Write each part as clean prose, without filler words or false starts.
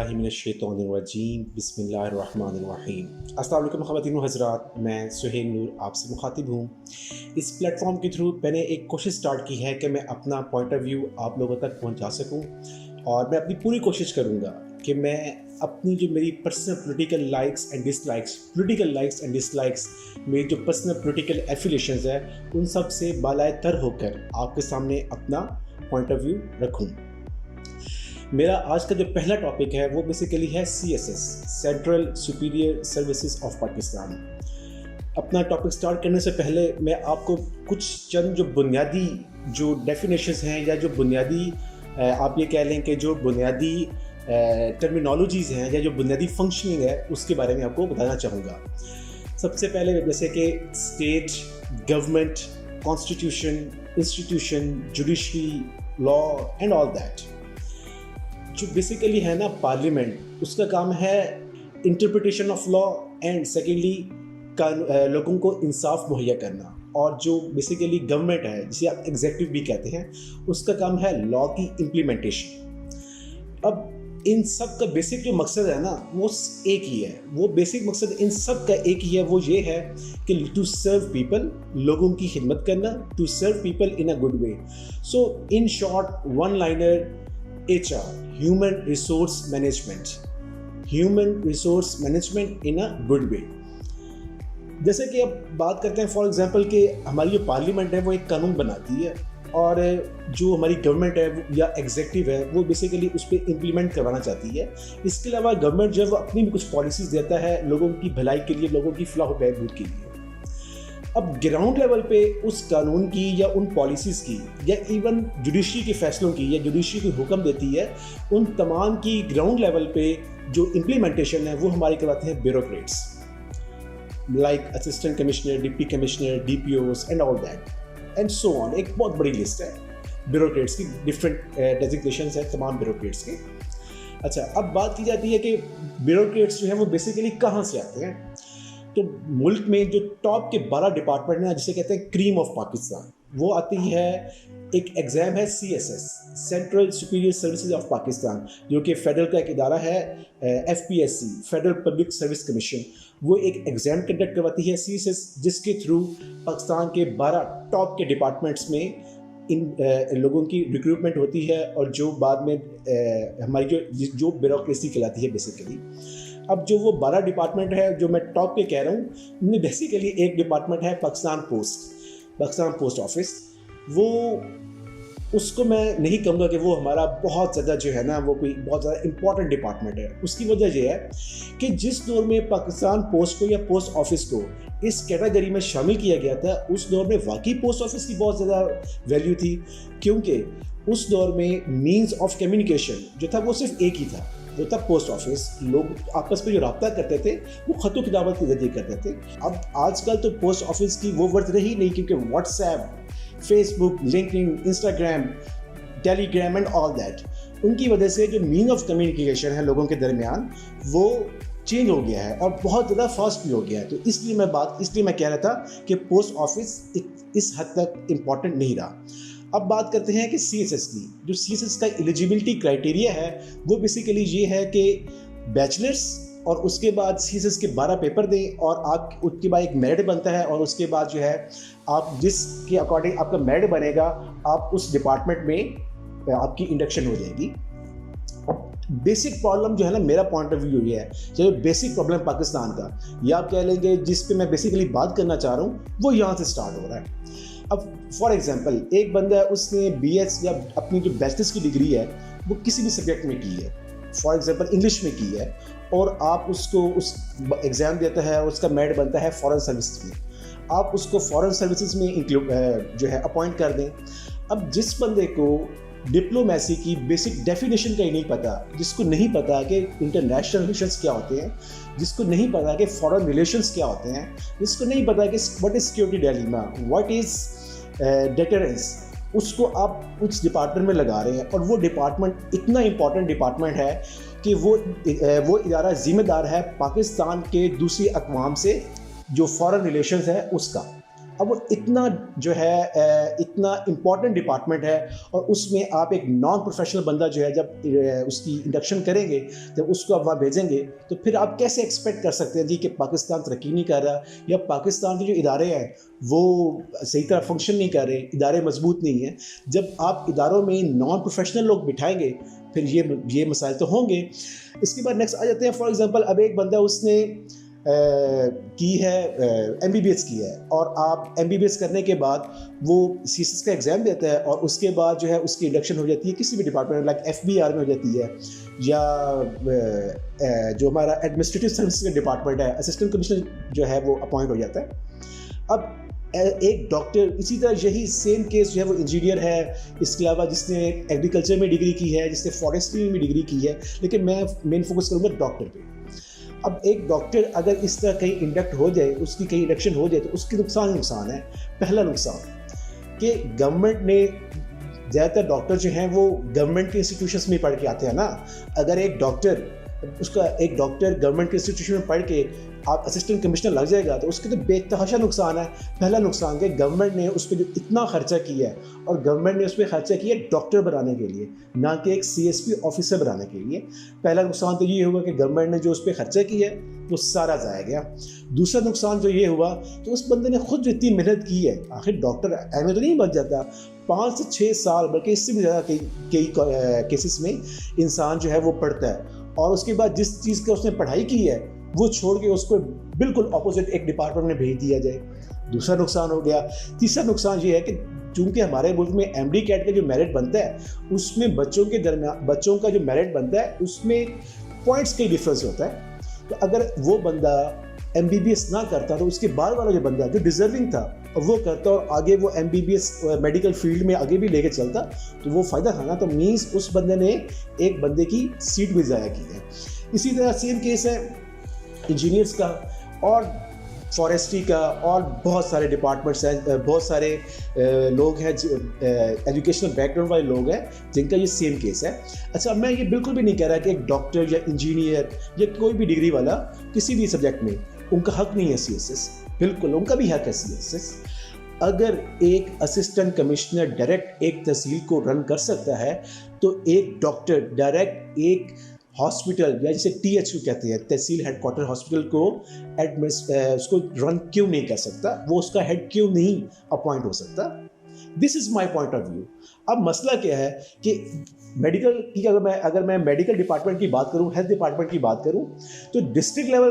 औज़ुबिल्लाहिमिनश्शैतानिर्रजीम बिस्मिल्लाहिर्रहमानिर्रहीम। अस्सलाम वालेकुम ख़वातीन व हज़रात, मैं सुहेल नूर आपसे मुखातिब हूँ। इस प्लेटफॉर्म के थ्रू मैंने एक कोशिश स्टार्ट की है कि मैं अपना पॉइंट ऑफ व्यू आप लोगों तक पहुँचा सकूँ, और मैं अपनी पूरी कोशिश करूँगा कि मैं अपनी जो मेरी personal political likes and dislikes, मेरी जो पर्सनल पॉलिटिकल एफिलिएशंस है, उन सब से बालाए तर होकर आपके सामने अपना पॉइंट ऑफ व्यू रखूँ। मेरा आज का जो पहला टॉपिक है वो बेसिकली है CSS, central superior services of Pakistan. अपना टॉपिक स्टार्ट करने से पहले मैं आपको कुछ चंद जो बुनियादी जो डेफिनेशंस हैं, या जो बुनियादी आप ये कह लें कि जो बुनियादी टर्मिनोलॉजीज़ हैं, या जो बुनियादी फंक्शनिंग है, उसके बारे में आपको बताना चाहूँगा। सबसे पहले जैसे कि state, government, constitution, institution, judiciary, law and all that. जो बेसिकली है ना पार्लियामेंट, उसका काम है interpretation of law, and secondly लोगों को इंसाफ मुहैया करना। और जो बेसिकली गवर्नमेंट है, जिसे आप एग्जीक्यूटिव भी कहते हैं, उसका काम है लॉ की इम्प्लीमेंटेशन। अब इन सब का बेसिक जो मकसद है ना, वो एक ही है। वो बेसिक मकसद इन सब का एक ही है, वो ये है कि टू सर्व पीपल, लोगों की खिदमत करना, to serve people in a good way. So in short, one liner, HR, human resource management in a good way. जैसे कि अब बात करते हैं फॉर एग्जांपल कि हमारी जो पार्लियामेंट है वो एक कानून बनाती है, और जो हमारी गवर्नमेंट है या एग्जीक्यूटिव है वो बेसिकली उस पर इम्प्लीमेंट करवाना चाहती है। इसके अलावा गवर्नमेंट जो है वो अपनी भी कुछ पॉलिसीज़ देता है लोगों की भलाई के लिए, लोगों की फलाह व बहबूद के लिए। अब ग्राउंड लेवल पे उस कानून की या उन पॉलिसीज़ की, या इवन जुडिशरी के फैसलों की, या जुडिशरी को हुक्म देती है, उन तमाम की ग्राउंड लेवल पे जो इम्प्लीमेंटेशन है वो हमारे कहलाते हैं bureaucrats, like assistant commissioner, deputy commissioner, DPOs and all that and so on. एक बहुत बड़ी लिस्ट है ब्यूरोक्रेट्स की, डिफरेंट डेजिग्नेशंस है तमाम ब्यूरोक्रेट्स के। अच्छा, अब बात की जाती है कि ब्यूरोक्रेट्स जो है वो बेसिकली कहाँ से आते हैं। तो मुल्क में जो टॉप के 12 डिपार्टमेंट हैं, जिसे कहते हैं क्रीम ऑफ पाकिस्तान, वो आती है। एक एग्ज़ाम है CSS, central superior services of Pakistan, जो कि फेडरल का एक इदारा है, FPSC, federal public service commission. वो एक एग्ज़ाम कंडक्ट करवाती है CSS, जिसके थ्रू पाकिस्तान के 12 टॉप के डिपार्टमेंट्स में इन लोगों की रिक्रूटमेंट होती है, और जो बाद में हमारी जो ब्यूरोक्रेसी कहलाती है बेसिकली। अब जो वो 12 डिपार्टमेंट है जो मैं टॉप पे कह रहा हूँ, उनमें बेसिकली एक डिपार्टमेंट है पाकिस्तान पोस्ट ऑफिस। वो उसको मैं नहीं कहूँगा कि वो हमारा बहुत ज़्यादा जो है ना वो कोई बहुत ज़्यादा इंपॉर्टेंट डिपार्टमेंट है। उसकी वजह ये है कि जिस दौर में पाकिस्तान पोस्ट को या पोस्ट ऑफिस को इस कैटेगरी में शामिल किया गया था, उस दौर में वाकई पोस्ट ऑफिस की बहुत ज़्यादा वैल्यू थी, क्योंकि उस दौर में मीन्स ऑफ कम्युनिकेशन जो था वो सिर्फ एक ही था, वो था पोस्ट ऑफिस। लोग आपस में जो रब्ता करते थे वो ख़तों की दावत के जरिए करते थे। अब आजकल तो पोस्ट ऑफिस की वो वर्थ रही नहीं, क्योंकि WhatsApp, Facebook, LinkedIn, Instagram, Telegram and all that, उनकी वजह से जो मीन ऑफ कम्युनिकेशन है लोगों के दरमियान वो चेंज हो गया है, और बहुत ज़्यादा फास्ट भी हो गया है। तो इसलिए मैं कह रहा था कि पोस्ट ऑफिस इस हद तक इम्पॉर्टेंट नहीं रहा। अब बात करते हैं कि CSS की। जो CSS का एलिजिबिलिटी क्राइटेरिया है वो बेसिकली ये है कि बैचलर्स, और उसके बाद CSS के 12 पेपर दें, और आप उसके बाद एक मेरिट बनता है, और उसके बाद जो है आप जिसके अकॉर्डिंग आपका मेरिट बनेगा, आप उस डिपार्टमेंट में आपकी इंडक्शन हो जाएगी। बेसिक प्रॉब्लम जो है ना, मेरा पॉइंट ऑफ व्यू ये है, जो बेसिक प्रॉब्लम पाकिस्तान का, या आप कह लेंगे जिस पे मैं बेसिकली बात करना चाह रहा हूँ, वो यहाँ से स्टार्ट हो रहा है। अब फॉर एग्जांपल एक बंदा है, उसने BS या अपनी जो बैचलर्स की डिग्री है वो किसी भी सब्जेक्ट में की है, फॉर एग्जांपल इंग्लिश में की है, और आप उसको उस एग्ज़ाम देता है, उसका मेरिट बनता है फॉरेन सर्विसेज में, आप उसको फॉरेन सर्विसेज में इंक्लूड जो है अपॉइंट कर दें। अब जिस बंदे को डिप्लोमेसी की बेसिक डेफिनेशन का ही नहीं पता, जिसको नहीं पता कि इंटरनेशनल रिलेशंस क्या होते हैं, जिसको नहीं पता कि फॉरेन रिलेशंस क्या होते हैं, जिसको नहीं पता कि what is security dilemma, what is deterrence, उसको आप उस डिपार्टमेंट में लगा रहे हैं। और वो डिपार्टमेंट इतना इम्पॉर्टेंट डिपार्टमेंट है कि वो इदारा ज़िम्मेदार है पाकिस्तान के दूसरी अक़वाम से जो फॉरेन रिलेशंस है उसका। अब वो इतना जो है इतना इम्पॉर्टेंट डिपार्टमेंट है, और उसमें आप एक नॉन प्रोफेशनल बंदा जो है जब उसकी इंडक्शन करेंगे, जब उसको आप वहाँ भेजेंगे, तो फिर आप कैसे एक्सपेक्ट कर सकते हैं जी कि पाकिस्तान तरक्की नहीं कर रहा, या पाकिस्तान के जो इदारे हैं वो सही तरह फंक्शन नहीं कर रहे, इदारे मजबूत नहीं हैं। जब आप इदारों में नॉन प्रोफेशनल लोग बिठाएंगे फिर ये मसाइल तो होंगे। इसके बाद नेक्स्ट आ जाते हैं, फॉर एग्जांपल अब एक बंदा उसने की है MBBS की है, और आप MBBS करने के बाद वो CSS का एग्ज़ाम देता है, और उसके बाद जो है उसकी इंडक्शन हो जाती है किसी भी डिपार्टमेंट लाइक FBR में हो जाती है, या जो हमारा एडमिनिस्ट्रेटिव सर्विस का डिपार्टमेंट है, असिस्टेंट कमिश्नर जो है वो अपॉइंट हो जाता है। अब एक डॉक्टर, इसी तरह यही सेम केस जो है वो इंजीनियर है, इसके अलावा जिसने एग्रीकल्चर में डिग्री की है, जिसने फॉरेस्ट्री में डिग्री की है, लेकिन मैं मेन फोकस करूँगा डॉक्टर पे। अब एक डॉक्टर अगर इस तरह कहीं इंडक्ट हो जाए, उसकी कहीं इंडक्शन हो जाए, तो उसके नुकसान है। पहला नुकसान कि गवर्नमेंट ने, ज़्यादातर डॉक्टर जो हैं वो गवर्नमेंट के इंस्टीट्यूशंस में पढ़ के आते हैं ना। अगर एक डॉक्टर गवर्नमेंट के इंस्टीट्यूशन में पढ़ के आप असिस्टेंट कमिश्नर लग जाएगा तो उसके तो बेतहाशा नुकसान है। पहला नुकसान कि गवर्नमेंट ने उस पर जो इतना खर्चा किया है, और गवर्नमेंट ने उस पर खर्चा किया डॉक्टर बनाने के लिए, ना कि एक CSP ऑफिसर बनाने के लिए। पहला नुकसान तो ये हुआ कि गवर्नमेंट ने जो उस पर खर्चा किया है वो सारा ज़ाया गया। दूसरा नुकसान जो ये हुआ, तो उस बंदे ने खुद जो इतनी मेहनत की है, आखिर डॉक्टर ऐसे तो नहीं बन जाता, 5 से 6 साल बल्कि इससे भी ज़्यादा कई केसेस में इंसान जो है वो पढ़ता है, और उसके बाद जिस चीज़ का उसने पढ़ाई की है वो छोड़ के उसको बिल्कुल ऑपोजिट एक डिपार्टमेंट में भेज दिया जाए। दूसरा नुकसान हो गया। तीसरा नुकसान ये है कि चूँकि हमारे मुल्क में MD कैट का जो मेरिट बनता है, उसमें बच्चों का जो मेरिट बनता है उसमें पॉइंट्स का डिफरेंस होता है। तो अगर वो बंदा MBBS ना करता तो उसके बाद वाला जो बंदा जो डिजर्विंग था और वो करता और आगे वो MBBS मेडिकल फील्ड में आगे भी लेके चलता, तो वो फ़ायदा था ना। तो मीन्स उस बंदे ने एक बंदे की सीट भी ज़ाया की है। इसी तरह सेम केस है इंजीनियर्स का और फॉरेस्ट्री का, और बहुत सारे डिपार्टमेंट्स हैं, बहुत सारे लोग हैं एजुकेशनल बैकग्राउंड वाले लोग हैं जिनका ये सेम केस है। अच्छा, मैं ये बिल्कुल भी नहीं कह रहा कि एक डॉक्टर या इंजीनियर या कोई भी डिग्री वाला किसी भी सब्जेक्ट में उनका हक नहीं है CSS, बिल्कुल उनका भी हक है CSS। अगर एक असिस्टेंट कमिश्नर डायरेक्ट एक तहसील को रन कर सकता है, तो एक डॉक्टर डायरेक्ट एक हॉस्पिटल या जिसे THQ कहते हैं, तहसील हेडक्वार्टर हॉस्पिटल को उसको रन क्यों नहीं कर सकता, वो उसका हेड क्यों नहीं अपॉइंट हो सकता। This is my point of view. अब मसला क्या है कि मेडिकल की अगर मैं मेडिकल डिपार्टमेंट की बात करूं, हेल्थ डिपार्टमेंट की बात करूं, तो डिस्ट्रिक्ट लेवल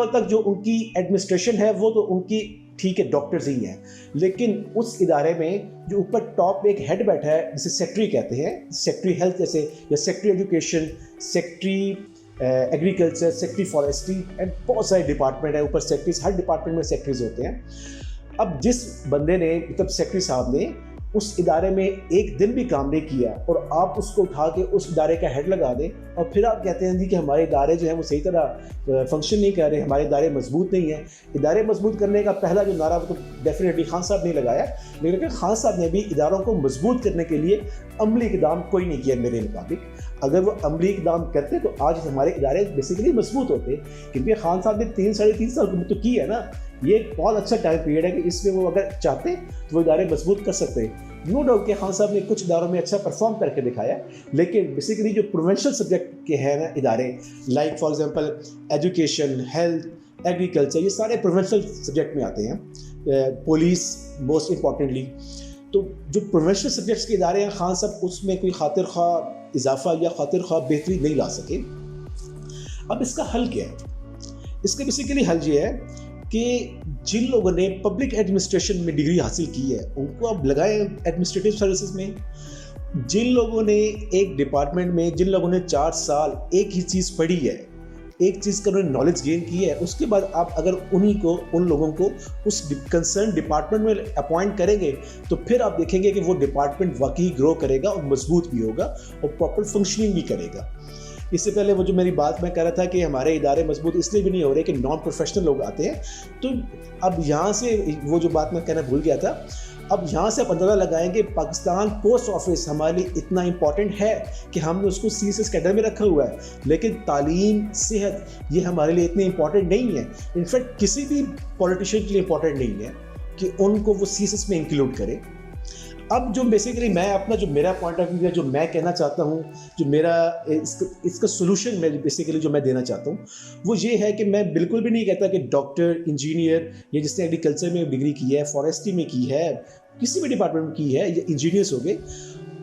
तक जो उनकी एडमिनिस्ट्रेशन है वो तो उनकी ठीक है, डॉक्टर्स ही हैं, लेकिन उस इदारे में जो ऊपर टॉप एक हेड बैठा है जिसे सेक्रेटरी कहते हैं, सेक्रेटरी हेल्थ जैसे, या secretary education, secretary agriculture, secretary forestry, and बहुत सारे डिपार्टमेंट है ऊपर सेक्रेटरीज, हर डिपार्टमेंट में सेक्रेटरीज होते हैं। अब जिस बंदे ने, मतलब सेक्रेटरी साहब ने उस इदारे में एक दिन भी काम नहीं किया और आप उसको उठा के उस इदारे का हेड लगा दें, और फिर आप कहते हैं जी कि हमारे इदारे जो हैं वो सही तरह फंक्शन नहीं कर रहे, हमारे इदारे मजबूत नहीं हैं। इदारे मजबूत करने का पहला जो नारा वो तो डेफिनेटली खान साहब ने लगाया, लेकिन खान साहब ने भी इदारों को मजबूत करने के लिए अमली इक़दाम कोई नहीं किया मेरे मुताबिक। अगर वो अमली इक़दाम करते तो आज हमारे इदारे बेसिकली मजबूत होते, क्योंकि खान साहब ने 3-3.5 साल तो की है ना। ये एक बहुत अच्छा टाइम पीरियड है कि इसमें वो अगर चाहते तो वो इदारे मजबूत कर सकते हैं। नो डाउट कि खान साहब ने कुछ इदारों में अच्छा परफॉर्म करके दिखाया, लेकिन बेसिकली जो प्रोविंशियल सब्जेक्ट के हैं ना इदारे, like for example education, health, agriculture, ये सारे प्रोविंशियल सब्जेक्ट में आते हैं। पुलिस मोस्ट इम्पॉर्टेंटली, तो जो प्रोविंशियल सब्जेक्ट्स के इदारे हैं, खान साहब उसमें कोई खातिर खा इजाफा या खातिर खा बेहतरी नहीं ला सके। अब इसका हल क्या है? इसका बेसिकली हल ये है कि जिन लोगों ने पब्लिक एडमिनिस्ट्रेशन में डिग्री हासिल की है उनको अब लगाएं एडमिनिस्ट्रेटिव सर्विसेज में। जिन लोगों ने एक डिपार्टमेंट में, जिन लोगों ने 4 साल एक ही चीज़ पढ़ी है, एक चीज़ का उन्होंने नॉलेज गेन की है, उसके बाद आप अगर उन लोगों को उस कंसर्न डिपार्टमेंट में अपॉइंट करेंगे तो फिर आप देखेंगे कि वो डिपार्टमेंट वाकई ग्रो करेगा और मजबूत भी होगा और प्रॉपर फंक्शनिंग भी करेगा। इससे पहले वो जो मेरी बात मैं कह रहा था कि हमारे इदारे मजबूत इसलिए भी नहीं हो रहे कि नॉन प्रोफेशनल लोग आते हैं। तो अब यहाँ से वो जो बात मैं कहना भूल गया था, अब यहाँ से आप अंदाज़ा लगाएंगे पाकिस्तान पोस्ट ऑफिस हमारे लिए इतना इंपॉर्टेंट है कि हमने उसको CSS कैडर में रखा हुआ है, लेकिन तालीम, सेहत ये हमारे लिए इतने इंपॉर्टेंट नहीं है। इनफैक्ट किसी भी पॉलिटिशियन के लिए इंपॉर्टेंट नहीं है कि उनको वो CSS में इंक्लूड करे। अब जो बेसिकली मैं अपना जो मेरा पॉइंट ऑफ व्यू है, जो मैं कहना चाहता हूँ, जो मेरा इसका सोल्यूशन मैं बेसिकली जो मैं देना चाहता हूँ वो ये है कि मैं बिल्कुल भी नहीं कहता कि डॉक्टर, इंजीनियर या जिसने एग्रीकल्चर में डिग्री की है, फॉरेस्ट्री में की है, किसी भी डिपार्टमेंट में की है, या इंजीनियर्स हो गए,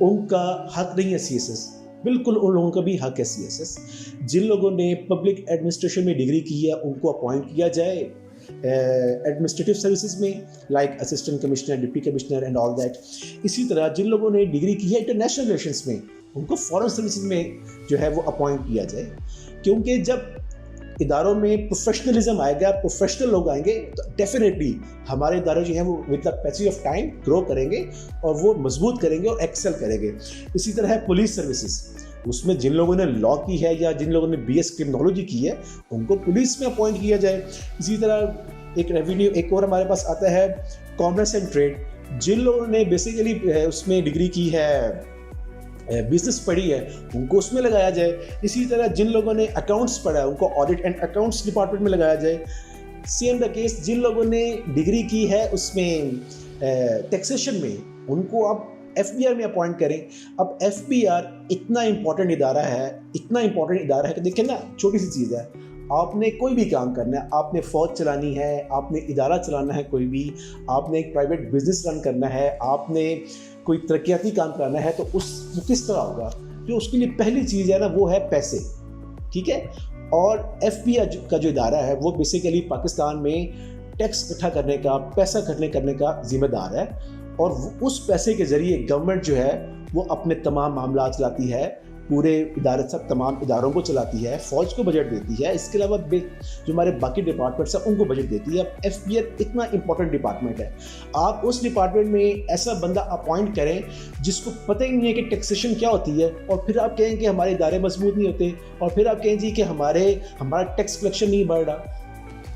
उनका हक नहीं है CSS। बिल्कुल उन लोगों का भी हक है CSS। जिन लोगों ने पब्लिक एडमिनिस्ट्रेशन में डिग्री की है उनको अपॉइंट किया जाए एडमिनिस्ट्रेटिव सर्विसेज में, like assistant commissioner, deputy commissioner and all that. इसी तरह जिन लोगों ने डिग्री की है इंटरनेशनल रिलेशंस में, उनको फॉरेन सर्विसेज में जो है वो अपॉइंट किया जाए। क्योंकि जब इदारों में प्रोफेशनलिज्म आएगा, प्रोफेशनल लोग आएंगे, तो डेफिनेटली हमारे इदारे जो हैं वो with the passage of time grow करेंगे और वो मजबूत करेंगे और एक्सेल करेंगे। इसी तरह है पुलिस सर्विसेज, उसमें जिन लोगों ने लॉ की है या जिन लोगों ने BS क्रिमिनोलॉजी की है उनको पुलिस में अपॉइंट किया जाए। इसी तरह एक रेवेन्यू, एक और हमारे पास आता है कॉमर्स एंड ट्रेड, जिन लोगों ने बेसिकली उसमें डिग्री की है, बिजनेस पढ़ी है, उनको उसमें लगाया जाए। इसी तरह जिन लोगों ने अकाउंट्स पढ़ा है उनको ऑडिट एंड अकाउंट्स डिपार्टमेंट में लगाया जाए। सेम द केस जिन लोगों ने डिग्री की है उसमें टैक्सेशन में, उनको आप FBR में अपॉइंट करें। अब FBR इतना इंपॉर्टेंट इदारा है कि देखिए ना, छोटी सी चीज़ है, आपने कोई भी काम करना है, आपने फ़ौज चलानी है, आपने इदारा चलाना है, कोई भी आपने एक प्राइवेट बिजनेस रन करना है, आपने कोई तरक्याती काम करना है, तो वो किस तरह होगा? जो उसके लिए पहली चीज़ है ना वो है पैसे, ठीक है। और FBR का जो इदारा है वो बेसिकली पाकिस्तान में टैक्स इकट्ठा करने का, पैसा इकट्ठा करने का जिम्मेदार है, और उस पैसे के ज़रिए गवर्नमेंट जो है वो अपने तमाम मामला चलाती है, पूरे इदारे सब तमाम इदारों को चलाती है, फ़ौज को बजट देती है, इसके अलावा जो हमारे बाकी डिपार्टमेंट्स हैं उनको बजट देती है। अब FBR इतना इंपॉर्टेंट डिपार्टमेंट है, आप उस डिपार्टमेंट में ऐसा बंदा अपॉइंट करें जिसको पता ही नहीं है कि टैक्सेशन क्या होती है, और फिर आप कहें कि हमारे इदारे मजबूत नहीं होते, और फिर आप कहें जी कि हमारा टैक्स कलेक्शन नहीं बढ़ रहा।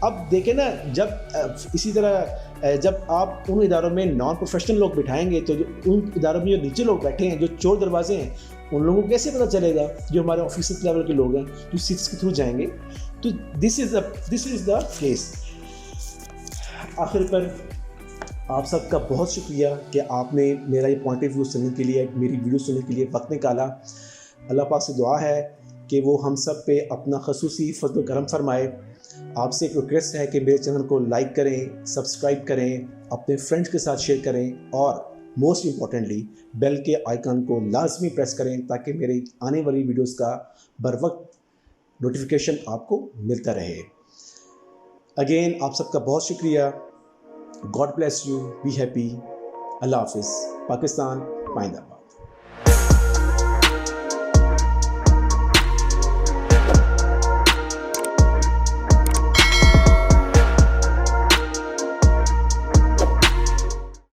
अब देखें ना, जब इसी तरह जब आप उन इदारों में नॉन प्रोफेशनल लोग बिठाएंगे तो जो उन इदारों में जो नीचे लोग बैठे हैं, जो चोर दरवाजे हैं, उन लोगों को कैसे पता चलेगा? जो हमारे ऑफिसर लेवल के लोग हैं जो सीट्स के थ्रू जाएंगे। तो दिस इज़ द केस। आखिर पर आप सबका बहुत शुक्रिया कि आपने मेरा ये पॉइंट ऑफ व्यू सुनने के लिए, मेरी वीडियो सुनने के लिए वक्त निकाला। अल्लाह पाक से दुआ है कि वो हम सब पे अपना खसूसी फज़ल करम फरमाए। आपसे एक रिक्वेस्ट है कि मेरे चैनल को लाइक करें, सब्सक्राइब करें, अपने फ्रेंड्स के साथ शेयर करें, और मोस्ट इम्पॉर्टेंटली बेल के आइकन को लाजमी प्रेस करें ताकि मेरी आने वाली वीडियोस का बर वक्त नोटिफिकेशन आपको मिलता रहे। अगेन आप सबका बहुत शुक्रिया। God bless you, be happy. अल्लाह हाफिज़। पाकिस्तान पाइंदा।